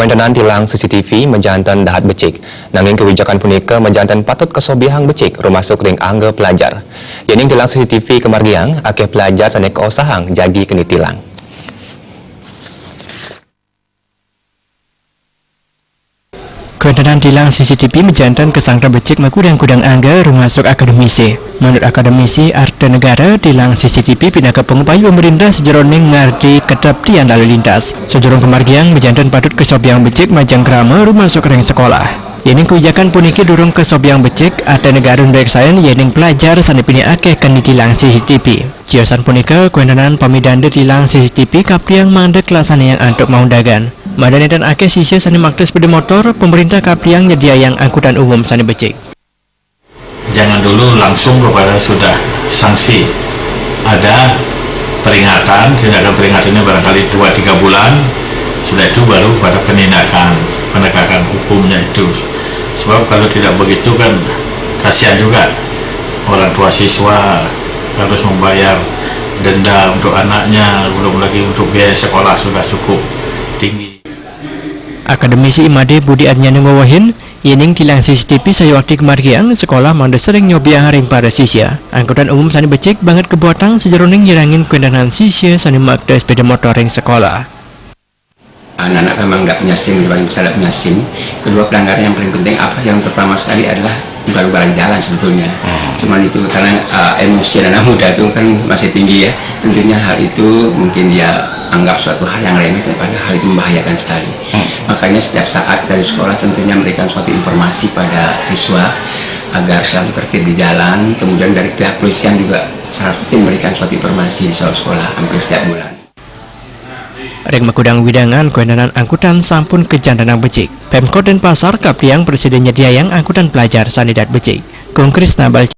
kuendanan tilang CCTV menjantan dahat becik. Nanging kebijakan punika menjantan patut kesobihang becik rumasuk ring angga pelajar. Yening tilang CCTV kemargiang akeh pelajar saneka usahang jagi keni tilang. Kuendanan tilang CCTV menjantan kesangka becik makudang-kudang angga rumasuk akademisi. Menurut akademisi Arte Negara, tilang CCTV pinaka pengupaya pemerintah sejeroning ngarti ketertiban lalu lintas. Sejurung kemargiang menjantan patut kesobiang becik majang krama rumasuk ring sekolah. Yening kebijakan puniki durung kesobiang becik Arte Negara ndeksayan yening pelajar sanepini akeh keni tilang CCTV. Ciosan punika kuendanan pamidande tilang CCTV kapriang mandek kelasane yang antuk maundagan. Madani dan akeh sisya sani makta sepeda motor, pemerintah kapriang nyediayang angkutan umum sani becik. Jangan dulu langsung kepada sudah sanksi. Ada peringatan, tindakan peringatannya barangkali 2-3 bulan. Setelah itu baru pada penegakan hukumnya itu. Sebab kalau tidak begitu kan kasihan juga orang tua siswa harus membayar denda untuk anaknya, belum lagi untuk biaya sekolah sudah cukup tinggi. Akademisi Imade Budi Adnyani ngawahin, yening tilang CCTV saya waktu kemargiang sekolah manda sering nyobiang haring para sisya. Angkutan umum sani becik banget kebuatan sejeroning nyerangin kuendanan sisya sani makta sepeda motor ring sekolah. Anak-anak memang nggak punya SIM, bisa nggak punya SIM. Kedua pelanggaran yang paling penting apa yang pertama sekali adalah ugal-ugalan jalan sebetulnya. Cuman itu karena emosi anak muda itu kan masih tinggi ya. Tentunya hal itu mungkin dia anggap suatu hal yang remeh, tapi hal itu membahayakan sekali. Makanya setiap saat kita di sekolah tentunya memberikan suatu informasi pada siswa agar selalu tertib di jalan. Kemudian dari pihak polisian juga secara rutin memberikan suatu informasi di sekolah hampir setiap bulan. Reng makudang widangan kuendanan angkutan sampun kejantanang becik. Pemkot Denpasar kapriang presiden nyediayang angkutan pelajar sanidat becik. Kong Krisna Balci